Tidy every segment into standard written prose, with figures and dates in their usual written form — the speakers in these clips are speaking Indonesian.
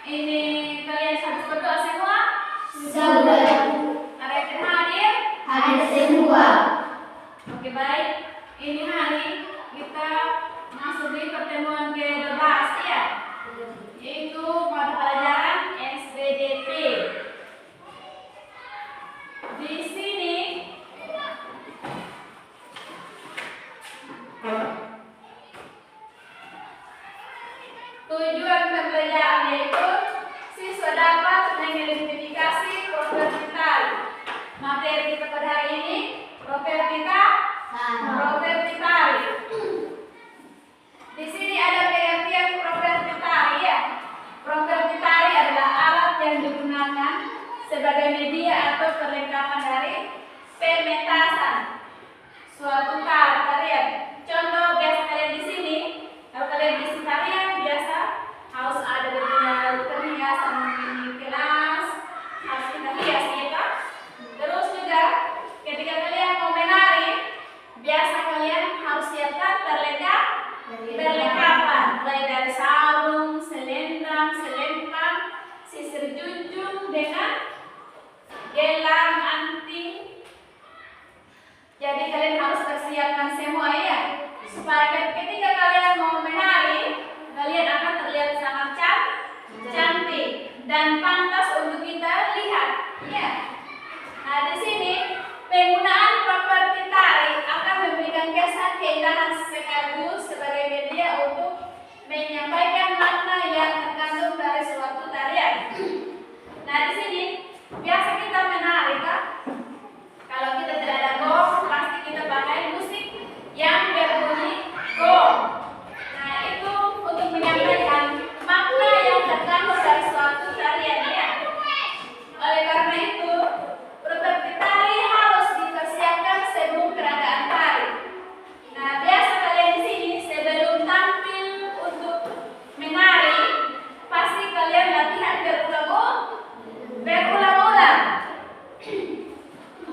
Ini kalian harus berdoa semua? Sudah. Ada yang hadir? Hadir semua. Oke, baik. Ini hari kita masuk di pertemuan ke-12 ya, yaitu mata pelajaran SBDP. Di sini tujuan pembelajaran yaitu siswa dapat mengidentifikasi properti tali. Materi kita pada hari ini properti tali. Di sini ada pengertian properti tali ya. Properti tali adalah alat yang digunakan sebagai media atau perlengkapan dari pementasan suatu tarian. Contoh biasa kalian di sini, kalau kalian isi tarian biasa harus ada perhiasan di kelas, harus kita hias ya kan? Terus juga ketika kalian mau menari, biasa kalian harus siapkan perlengkapan, mulai dari sarung, selendang, selempang, sisir junjung dengan gelang, anting. Jadi kalian harus persiapkan semua ya, supaya ketika kalian mau menari, kalian akan terlihat sangat cantik dan pantas untuk kita lihat. Ya. Nah, di sini penggunaan properti tari akan memberikan kesan keindahan sekaligus sebagai media untuk menyampaikan makna yang terkandung dari suatu tarian. Nah, di sini biasa kita menari kan? Kalau kita tidak ada gong, pasti kita pakai musik yang berbunyi gong. Nah, itu untuk menyampaikan makna yang terkandung dari suatu tarian ya. Oleh karena itu, properti tari harus dipersiapkan sebelum peragaan tari. Nah, biasa kalian di sini sebelum tampil untuk menari, pasti kalian latihan berulang-ulang.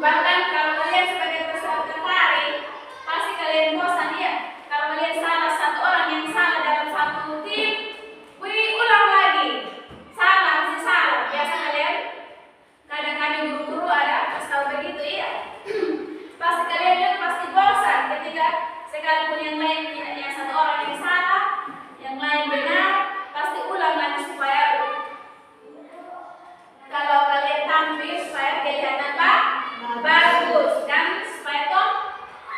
Bahkan kalau kalian sebagai peserta tari, pasti kalian bosan ya. Kalau kalian salah, satu orang yang salah dalam satu tim, ulang lagi. Salah, masih salah. Biasa kalian, kadang kami guru-guru ada selalu begitu ya. Pasti kalian juga pasti bosan ketika sekalipun yang lain, yang satu orang yang salah, yang lain benar, pasti ulang lagi supaya kalau kalian tampil supaya kelihatan bagus dan supaya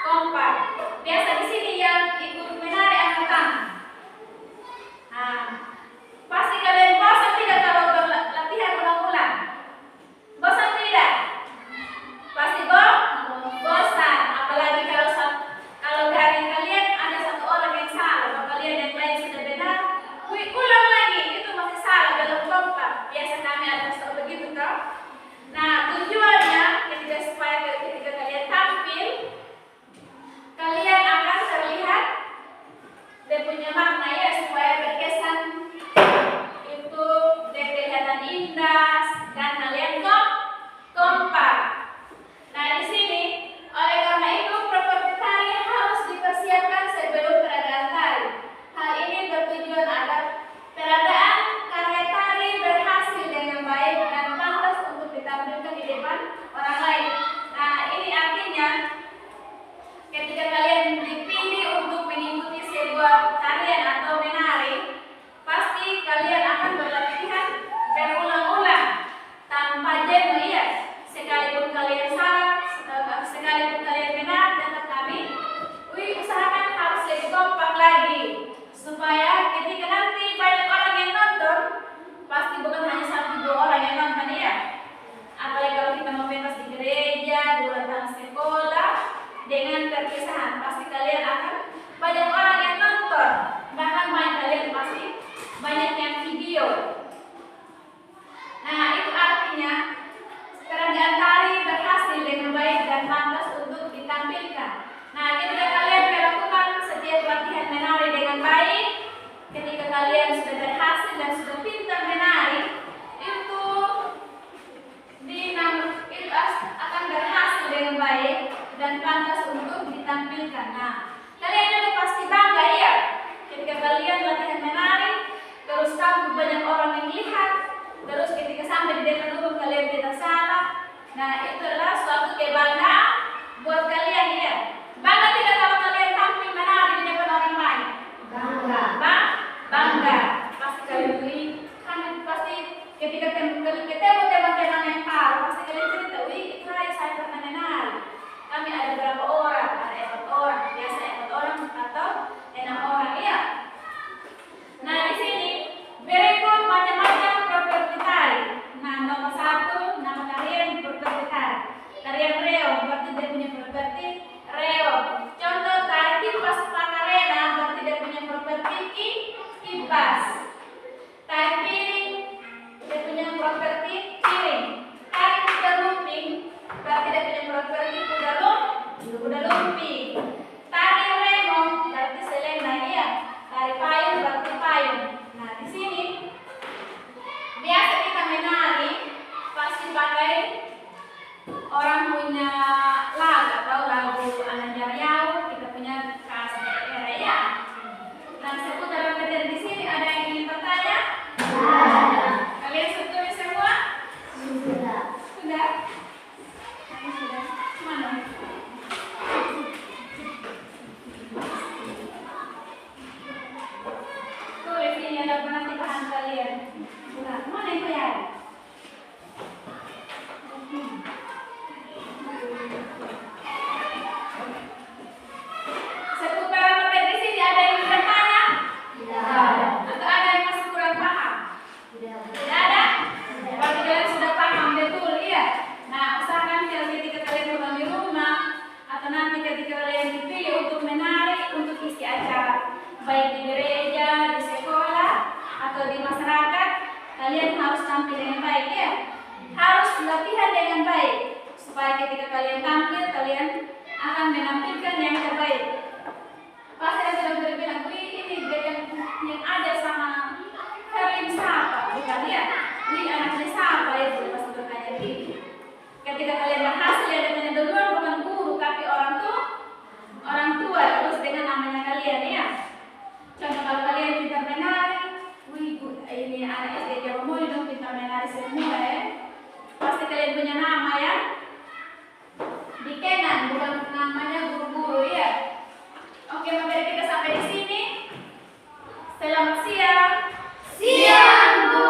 kompak. Biasa di sini yang ikut menari angkat tangan. Nah, pasti kalian bosan tidak kalau latihan ulang-ulang? Bosan tidak? Pasti bosan. Apalagi kalau dari kalian ada satu orang yang salah, kalau kalian yang lain sudah benar, ulang lagi, itu masih salah, belum kompak. Biasa kami ada selalu begitu toh. Nah, tujuannya supaya ketika kalian tampil, kalian akan terlihat dan punya makna ya, supaya berkesan itu dan kelihatan indah dan kalian kompak. Nah, di sini oleh karena itu properti tari harus dipersiapkan sebelum peragaan tari. Hal ini bertujuan agar peragaan karya tari berhasil dengan baik dan pantas untuk ditampilkan di depan orang lain. Nah, ini artinya ketika kalian dipilih untuk mengikuti sebuah tarian atau menari, pasti kalian akan berlatihan berulang-ulang tanpa jenuh ya. Sekalipun kalian salah, sekalipun kalian benar, dapat kami usahakan harus lebih kompak lagi supaya ketika nanti banyak orang yang nonton, pasti bukan hanya 1-2 orang yang nonton ya. Apalagi kalau kita mau pentas di gereja, di ulang tahun sekolah, dengan perpisahan, pasti kalian akan banyak orang yang nonton. Bahkan kalian pasti banyak yang video. Nah, itu artinya peragaan tari berhasil dengan baik dan pantas untuk ditampilkan. Nah, ketika kalian melakukan setiap latihan menari dengan baik, ketika kalian sudah berhasil dan sudah pintar menari, itu akan berhasil dengan baik dan pantas untuk ditampilkan. Nah, kalian juga pasti bangga ya ketika kalian latihan menari, terus kamu banyak orang yang lihat, kalian tidak salah. Nah, itu adalah suatu kebanggaan buat kalian ya. Bangga tidak kalau kalian tampil menari di depan orang lain? Bangga. Pasti kalian kan pasti ketika ketemu teman-teman yang baru, pasti kalian cerita, wih, saya pernah menari. Kami ada berapa orang? Ada 4 orang, biasa 4 orang atau 6 orang ya. Nah, di sini berikut macam-macam properti tari. Nah, nomor 1 nama tarian properti tari. Tarian reog berarti dia punya properti reog. Contoh tari kipas pakarena berarti dia punya properti kipas. Tari piring dia punya properti piring. Tari kuda lumping berarti dia punya properti kuda lumping. Tari remong berarti selena ya. Tari payung berarti payung. Nah, di sini biasa kita menari pasti pakai orang punya lagu atau lagu Ananjar Riau, kita punya khas daerah ya. Nah, seputar materi di sini ada yang ingin bertanya? Kalian setuju semua? Sudah. Sudah? Mana? Tulis ini ada nanti bahan kalian. Nah, mana yang kalian? Seputaran materi di sini ada yang bertanya? Tidak ada. Atau ada yang masih kurang paham? Tidak ada? Berarti kalian sudah paham betul ya? Nah, usahakan ketika kalian pulang di rumah atau nanti ketika kalian dipilih untuk menari untuk isi acara baik di gereja, di sekolah atau di masyarakat, kalian harus tampil dengan baik ya. Harus latihan dengan baik supaya ketika kalian tampil kalian akan menampilkan yang terbaik. Pasti ada yang berbilang, wih ini yang ada sama Herlin siapa? Bukan ya? Wih anaknya siapa itu? Pasti bertanya begitu. Ketika kalian berhasil yang ditanya duluan bukan guru tapi orang tua terus dengan namanya kalian ya. Contoh kalau kalian pintar menari, wih ini anak SD Jawa Muli dong pintar menari semua ya. Pasti kalian punya nama ya. Dikenang bukan namanya guru-guru ya. Oke, materi kita sampai di sini. Selamat siang. Siang, Bu.